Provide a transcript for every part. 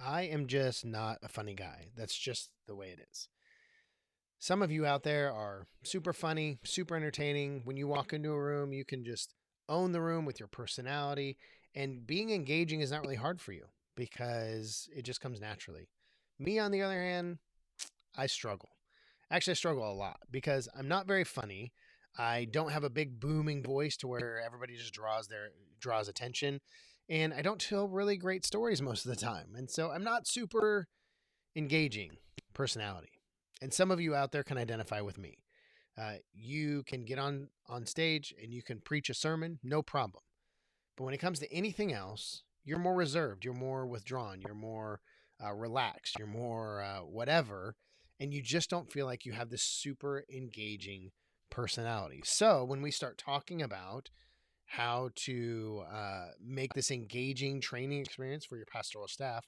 I am just not a funny guy. That's just the way it is. Some of you out there are super funny, super entertaining. When you walk into a room, you can just own the room with your personality. And being engaging is not really hard for you because it just comes naturally. Me, on the other hand, I struggle. Actually, I struggle a lot because I'm not very funny. I don't have a big booming voice to where everybody just draws attention, and I don't tell really great stories most of the time. And so I'm not super engaging personality. And some of you out there can identify with me. You can get on stage and you can preach a sermon, no problem. But when it comes to anything else, you're more reserved, you're more withdrawn, you're more relaxed, you're more whatever, and you just don't feel like you have this super engaging personality. So when we start talking about how to make this engaging training experience for your pastoral staff,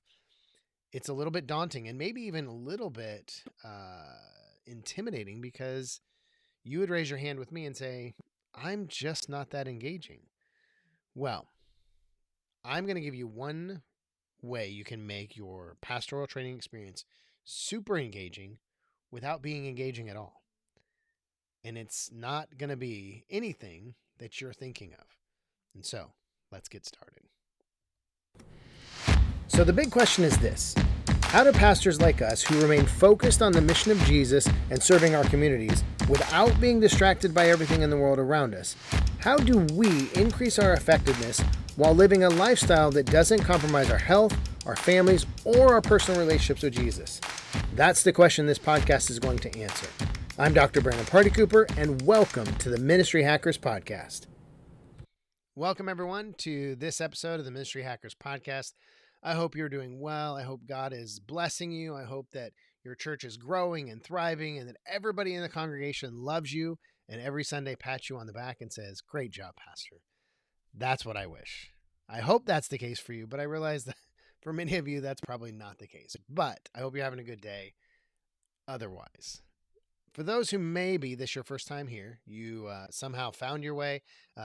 it's a little bit daunting and maybe even a little bit intimidating because you would raise your hand with me and say, I'm just not that engaging. Well, I'm going to give you one way you can make your pastoral training experience super engaging without being engaging at all. And it's not going to be anything that you're thinking of. And so let's get started. So the big question is this: how do pastors like us who remain focused on the mission of Jesus and serving our communities without being distracted by everything in the world around us, how do we increase our effectiveness while living a lifestyle that doesn't compromise our health, our families, or our personal relationships with Jesus? That's the question this podcast is going to answer. I'm Dr. Brandon Party Cooper, and welcome to the Ministry Hackers Podcast. Welcome, everyone, to this episode of the Ministry Hackers Podcast. I hope you're doing well. I hope God is blessing you. I hope that your church is growing and thriving and that everybody in the congregation loves you and every Sunday pats you on the back and says, "Great job, Pastor." That's what I wish. I hope that's the case for you, but I realize that for many of you, that's probably not the case. But I hope you're having a good day otherwise. For those who maybe this your first time here, you somehow found your way,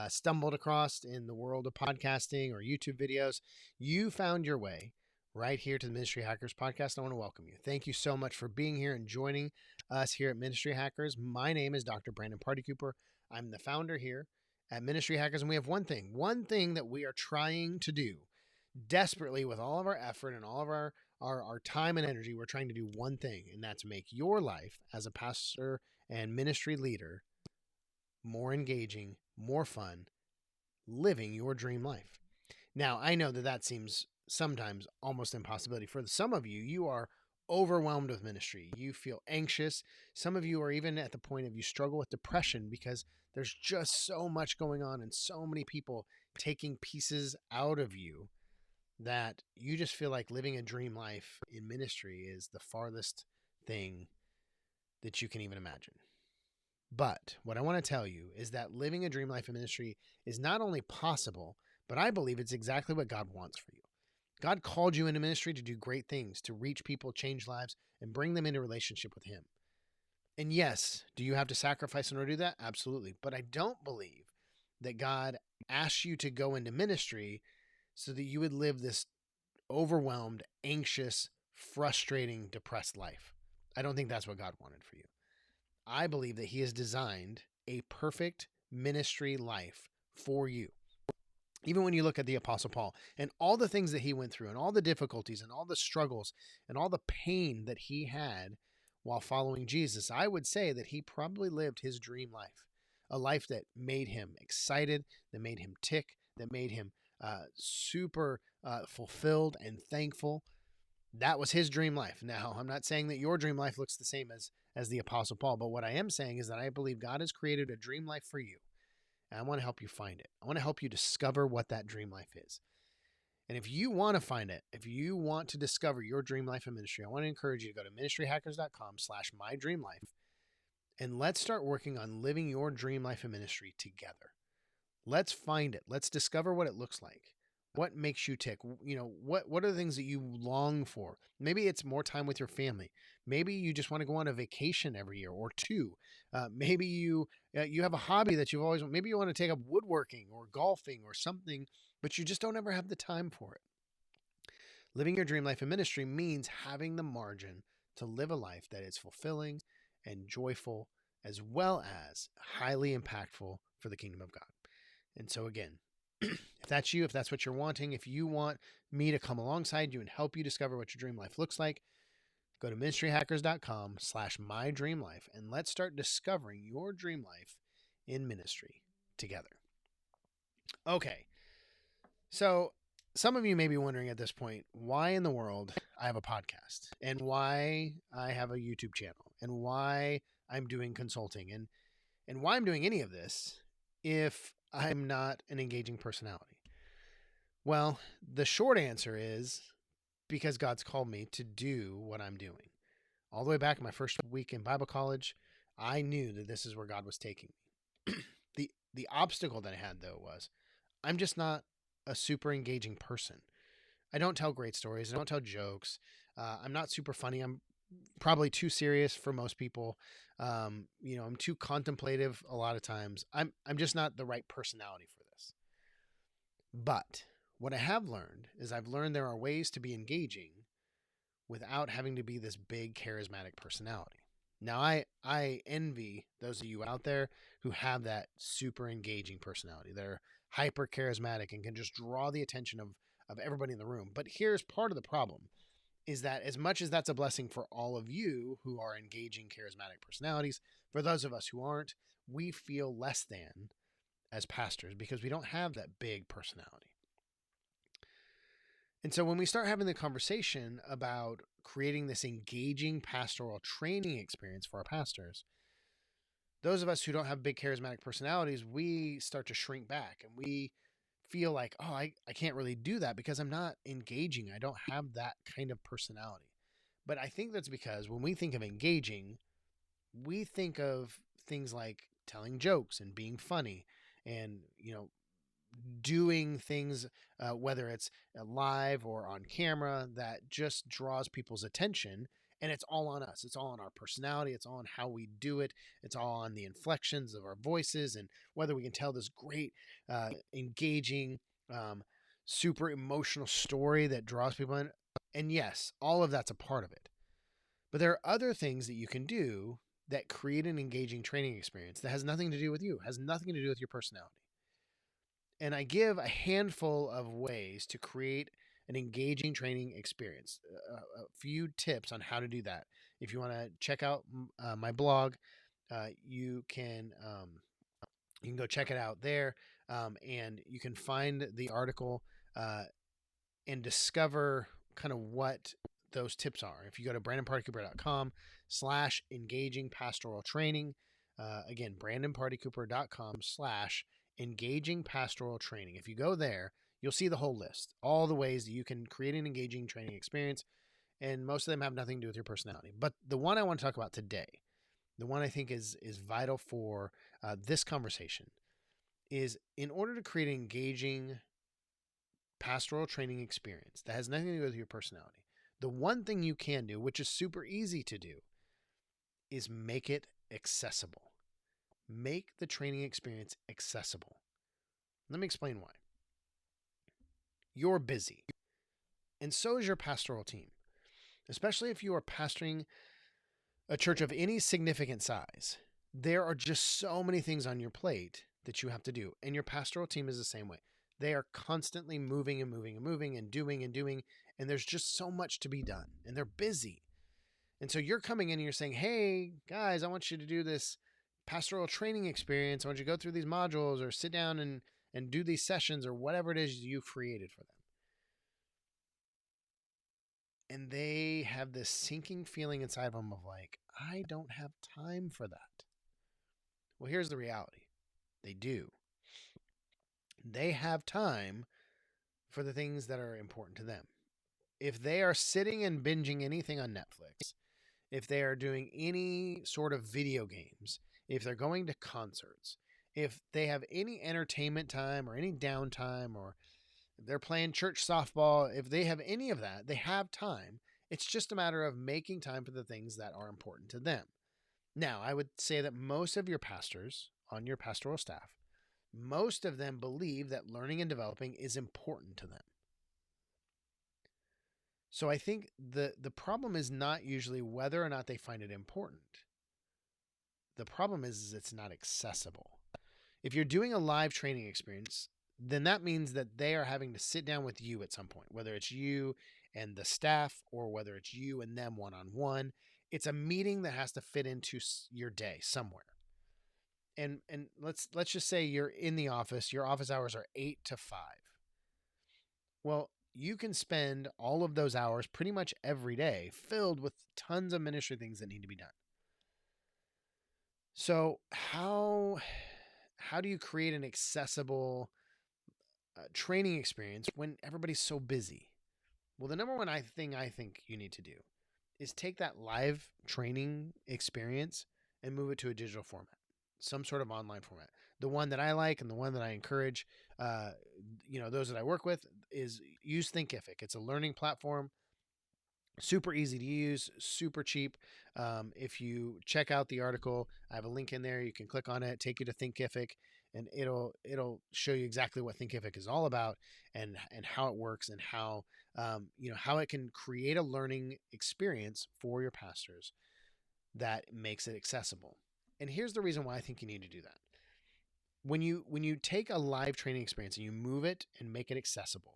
stumbled across in the world of podcasting or YouTube videos, you found your way right here to the Ministry Hackers Podcast. I want to welcome you. Thank you so much for being here and joining us here at Ministry Hackers. My name is Dr. Brandon Party Cooper. I'm the founder here at Ministry Hackers, and we have one thing that we are trying to do desperately with all of our effort and all of our time and energy. We're trying to do one thing, and that's make your life as a pastor and ministry leader more engaging, more fun, living your dream life. Now, I know that that seems sometimes almost impossibility. For some of you, you are overwhelmed with ministry. You feel anxious. Some of you are even at the point of you struggle with depression because there's just so much going on and so many people taking pieces out of you that you just feel like living a dream life in ministry is the farthest thing that you can even imagine. But what I want to tell you is that living a dream life in ministry is not only possible, but I believe it's exactly what God wants for you. God called you into ministry to do great things, to reach people, change lives, and bring them into relationship with Him. And yes, do you have to sacrifice in order to do that? Absolutely. But I don't believe that God asks you to go into ministry so that you would live this overwhelmed, anxious, frustrating, depressed life. I don't think that's what God wanted for you. I believe that He has designed a perfect ministry life for you. Even when you look at the Apostle Paul and all the things that he went through and all the difficulties and all the struggles and all the pain that he had while following Jesus, I would say that he probably lived his dream life, a life that made him excited, that made him tick, that made him super fulfilled and thankful. That was his dream life. Now, I'm not saying that your dream life looks the same as the Apostle Paul, but what I am saying is that I believe God has created a dream life for you. And I want to help you find it. I want to help you discover what that dream life is. And if you want to find it, if you want to discover your dream life in ministry, I want to encourage you to go to ministryhackers.com/mydreamlife. And let's start working on living your dream life in ministry together. Let's find it. Let's discover what it looks like. What makes you tick? What are the things that you long for? Maybe it's more time with your family. Maybe you just want to go on a vacation every year or two. Maybe you have a hobby that you've always. Maybe you want to take up woodworking or golfing or something, but you just don't ever have the time for it. Living your dream life in ministry means having the margin to live a life that is fulfilling and joyful, as well as highly impactful for the kingdom of God. And so again, if that's you, if that's what you're wanting, if you want me to come alongside you and help you discover what your dream life looks like, go to ministryhackers.com/mydreamlife and let's start discovering your dream life in ministry together. Okay. So some of you may be wondering at this point, why in the world I have a podcast and why I have a YouTube channel and why I'm doing consulting and why I'm doing any of this if I'm not an engaging personality. Well, the short answer is because God's called me to do what I'm doing. All the way back in my first week in Bible college, I knew that this is where God was taking me. The obstacle that I had, though, was I'm just not a super engaging person. I don't tell great stories. I don't tell jokes. I'm not super funny. I'm probably too serious for most people. I'm too contemplative a lot of times. I'm just not the right personality for this. But what I have learned is I've learned there are ways to be engaging without having to be this big charismatic personality. Now, I envy those of you out there who have that super engaging personality. They're hyper charismatic and can just draw the attention of everybody in the room. But here's part of the problem is that as much as that's a blessing for all of you who are engaging charismatic personalities, for those of us who aren't, we feel less than as pastors because we don't have that big personality. And so when we start having the conversation about creating this engaging pastoral training experience for our pastors, those of us who don't have big charismatic personalities, we start to shrink back and we feel like, oh, I can't really do that because I'm not engaging. I don't have that kind of personality. But I think that's because when we think of engaging, we think of things like telling jokes and being funny and, doing things, whether it's live or on camera, that just draws people's attention. And it's all on us. It's all on our personality. It's all on how we do it. It's all on the inflections of our voices and whether we can tell this great, engaging, super emotional story that draws people in. And yes, all of that's a part of it. But there are other things that you can do that create an engaging training experience that has nothing to do with you, has nothing to do with your personality. And I give a handful of ways to create an engaging training experience, a few tips on how to do that. If you want to check out my blog, you can go check it out there, and you can find the article and discover kind of what those tips are. If you go to brandonpartycooper.com/engaging pastoral training, again, brandonpartycooper.com/engaging pastoral training. If you go there, you'll see the whole list, all the ways that you can create an engaging training experience. And most of them have nothing to do with your personality. But the one I want to talk about today, the one I think is vital for this conversation, is in order to create an engaging pastoral training experience that has nothing to do with your personality, the one thing you can do, which is super easy to do, is make it accessible. Make the training experience accessible. Let me explain why. You're busy, and so is your pastoral team, especially if you are pastoring a church of any significant size. There are just so many things on your plate that you have to do, and your pastoral team is the same way. They are constantly moving and moving and moving and doing, and there's just so much to be done, and they're busy. And so you're coming in and you're saying, hey, guys, I want you to do this pastoral training experience. I want you to go through these modules or sit down and do these sessions or whatever it is you've created for them. And they have this sinking feeling inside of them of like, I don't have time for that. Well, here's the reality. They do. They have time for the things that are important to them. If they are sitting and binging anything on Netflix, if they are doing any sort of video games, if they're going to concerts, if they have any entertainment time or any downtime, or if they're playing church softball, if they have any of that, they have time. It's just a matter of making time for the things that are important to them. Now, I would say that most of your pastors on your pastoral staff, most of them believe that learning and developing is important to them. So I think the problem is not usually whether or not they find it important. The problem is it's not accessible. If you're doing a live training experience, then that means that they are having to sit down with you at some point, whether it's you and the staff or whether it's you and them one-on-one. It's a meeting that has to fit into your day somewhere. And let's just say you're in the office, your office hours are 8 to 5. Well, you can spend all of those hours pretty much every day filled with tons of ministry things that need to be done. So how do you create an accessible training experience when everybody's so busy? Well, the number one thing I think you need to do is take that live training experience and move it to a digital format, some sort of online format. The one that I like and the one that I encourage, those that I work with, is use Thinkific. It's a learning platform, super easy to use, super cheap. If you check out the article, I have a link in there. You can click on it, take you to Thinkific, and it'll show you exactly what Thinkific is all about and how it works and how how it can create a learning experience for your pastors that makes it accessible. And here's the reason why I think you need to do that. When you take a live training experience and you move it and make it accessible,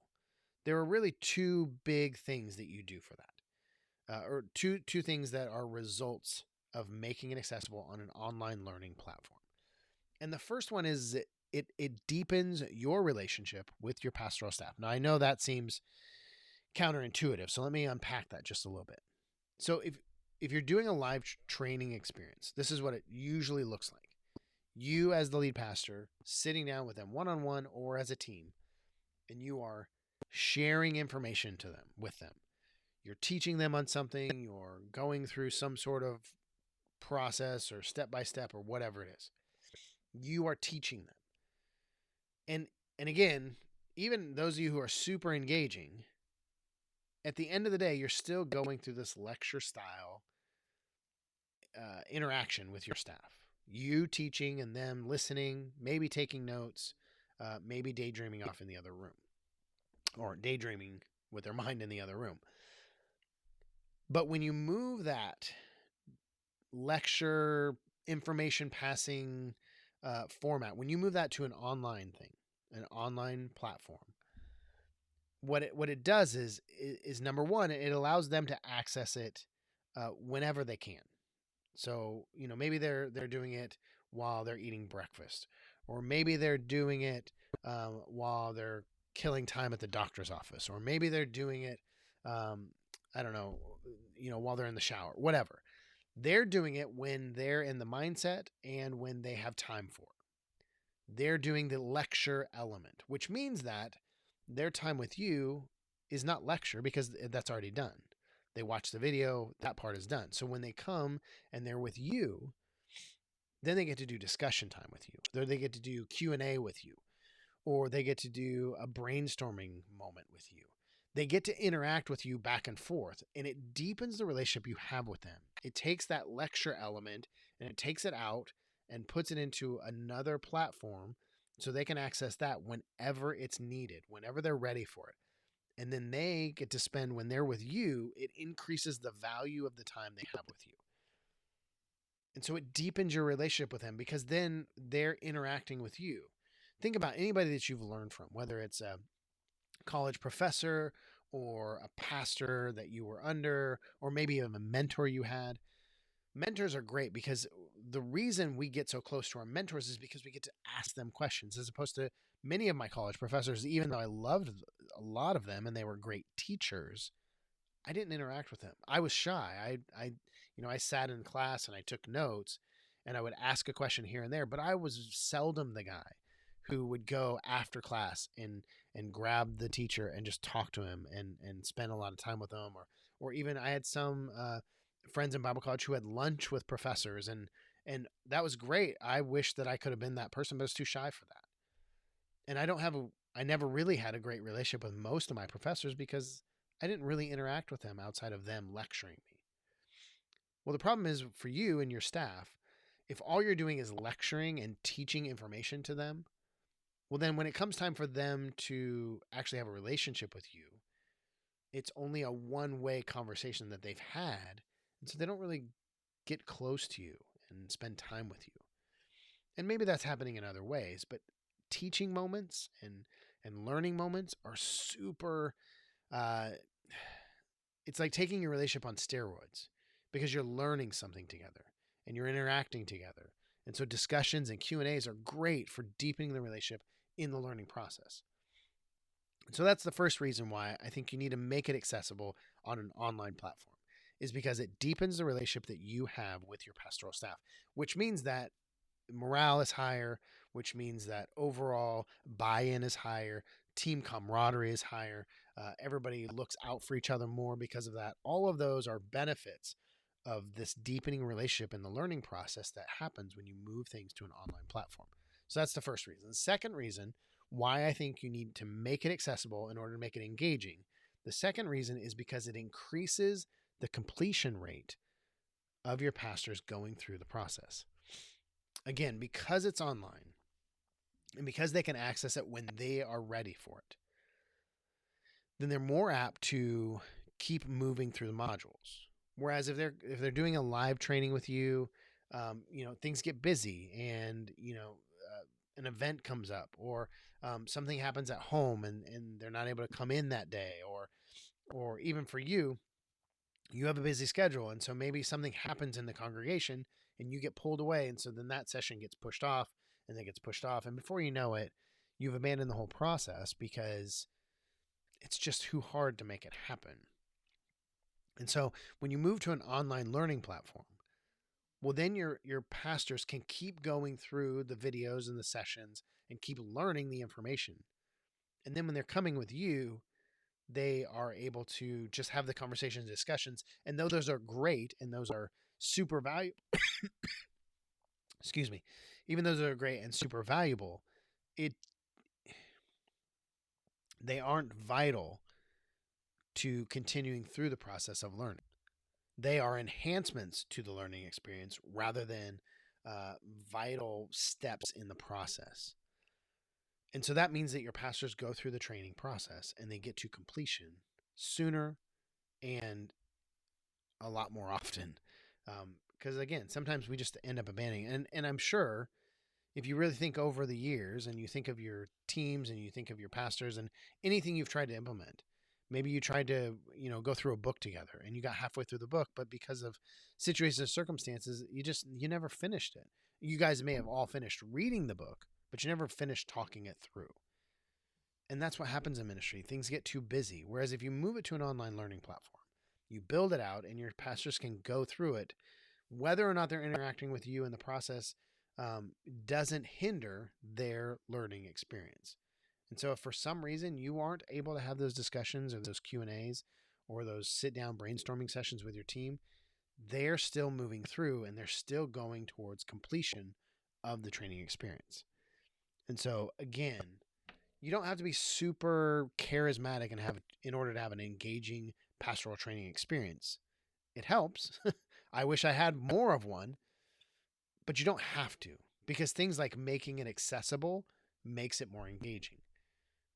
there are really two big things that you do for that, or two things that are results of making it accessible on an online learning platform. And the first one is it deepens your relationship with your pastoral staff. Now, I know that seems counterintuitive, so let me unpack that just a little bit. So if you're doing a live training experience, this is what it usually looks like. You as the lead pastor sitting down with them one-on-one or as a team, and you are sharing information with them. You're teaching them on something, you're going through some sort of process or step-by-step or whatever it is. You are teaching them. And again, even those of you who are super engaging, at the end of the day, you're still going through this lecture style interaction with your staff. You teaching and them listening, maybe taking notes, maybe daydreaming off in the other room, or daydreaming with their mind in the other room. But when you move that lecture information passing format, when you move that to an online thing, an online platform, what it does is number one, it allows them to access it whenever they can. So, maybe they're doing it while they're eating breakfast, or maybe they're doing it while they're killing time at the doctor's office, or maybe they're doing it, I don't know, while they're in the shower, whatever. They're doing it when they're in the mindset and when they have time for it. They're doing the lecture element, which means that their time with you is not lecture because that's already done. They watch the video, that part is done. So when they come and they're with you, then they get to do discussion time with you. They get to do Q&A with you, or they get to do a brainstorming moment with you. They get to interact with you back and forth, and it deepens the relationship you have with them. It takes that lecture element and it takes it out and puts it into another platform so they can access that whenever it's needed, whenever they're ready for it. And then they get to spend, when they're with you, it increases the value of the time they have with you. And so it deepens your relationship with them because then they're interacting with you. Think about anybody that you've learned from, whether it's a college professor or a pastor that you were under, or maybe even a mentor you had. Mentors are great because the reason we get so close to our mentors is because we get to ask them questions, as opposed to many of my college professors. Even though I loved a lot of them and they were great teachers, I didn't interact with them. I was shy. I sat in class and I took notes and I would ask a question here and there, but I was seldom the guy who would go after class and grab the teacher and just talk to him and spend a lot of time with them. Or even I had some friends in Bible college who had lunch with professors, and that was great. I wish that I could have been that person, but I was too shy for that. And I never really had a great relationship with most of my professors because I didn't really interact with them outside of them lecturing me. Well, the problem is for you and your staff, if all you're doing is lecturing and teaching information to them, well, then when it comes time for them to actually have a relationship with you, it's only a one-way conversation that they've had. And so they don't really get close to you and spend time with you. And maybe that's happening in other ways, but teaching moments and learning moments are super uh, it's like taking your relationship on steroids because you're learning something together and you're interacting together. And so discussions and Q&As are great for deepening the relationship in the learning process. So that's the first reason why I think you need to make it accessible on an online platform, is because it deepens the relationship that you have with your pastoral staff, which means that morale is higher, which means that overall buy-in is higher, team camaraderie is higher, everybody looks out for each other more because of that. All of those are benefits of this deepening relationship in the learning process that happens when you move things to an online platform. So that's the first reason. The second reason why I think you need to make it accessible in order to make it engaging, the second reason is because it increases the completion rate of your pastors going through the process. Again, because it's online and because they can access it when they are ready for it, then they're more apt to keep moving through the modules. Whereas if they're doing a live training with you, things get busy and an event comes up or something happens at home and they're not able to come in that day, or even for you, you have a busy schedule. And so maybe something happens in the congregation and you get pulled away. And so then that session gets pushed off and then gets pushed off. And before you know it, you've abandoned the whole process because it's just too hard to make it happen. And so when you move to an online learning platform, well, then your pastors can keep going through the videos and the sessions and keep learning the information. And then when they're coming with you, they are able to just have the conversations and discussions. And though those are great and those are super valuable, excuse me, even those are great and super valuable, they aren't vital to continuing through the process of learning. They are enhancements to the learning experience rather than vital steps in the process. And so that means that your pastors go through the training process and they get to completion sooner and a lot more often. Because again, sometimes we just end up abandoning. And I'm sure if you really think over the years and you think of your teams and you think of your pastors and anything you've tried to implement, maybe you tried to, go through a book together and you got halfway through the book, but because of situations and circumstances, you never finished it. You guys may have all finished reading the book, but you never finished talking it through. And that's what happens in ministry. Things get too busy. Whereas if you move it to an online learning platform, you build it out and your pastors can go through it, whether or not they're interacting with you in the process doesn't hinder their learning experience. And so if for some reason you aren't able to have those discussions or those Q&As or those sit down brainstorming sessions with your team, they're still moving through and they're still going towards completion of the training experience. And so again, you don't have to be super charismatic in order to have an engaging pastoral training experience. It helps. I wish I had more of one, but you don't have to, because things like making it accessible makes it more engaging,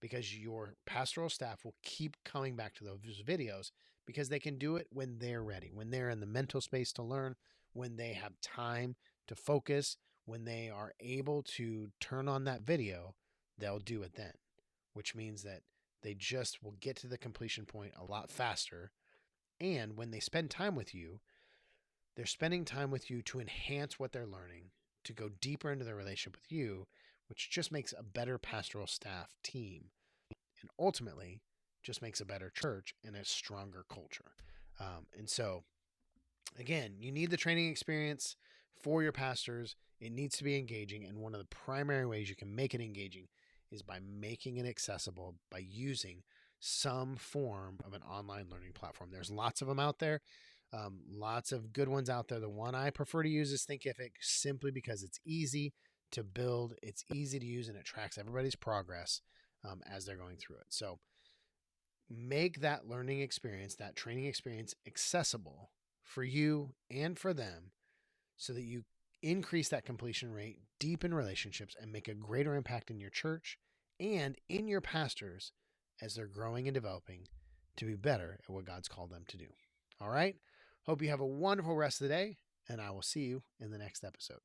because your pastoral staff will keep coming back to those videos because they can do it when they're ready, when they're in the mental space to learn, when they have time to focus, when they are able to turn on that video, they'll do it then, which means that they just will get to the completion point a lot faster. And when they spend time with you, they're spending time with you to enhance what they're learning, to go deeper into their relationship with you, which just makes a better pastoral staff team and ultimately just makes a better church and a stronger culture. And so, again, you need the training experience for your pastors. It needs to be engaging. And one of the primary ways you can make it engaging is by making it accessible, by using some form of an online learning platform. There's lots of them out there. Lots of good ones out there. The one I prefer to use is Thinkific, simply because it's easy to build, it's easy to use, and it tracks everybody's progress as they're going through it. So make that learning experience, that training experience, accessible for you and for them so that you increase that completion rate, deepen relationships, and make a greater impact in your church and in your pastors as they're growing and developing to be better at what God's called them to do. All right? Hope you have a wonderful rest of the day, and I will see you in the next episode.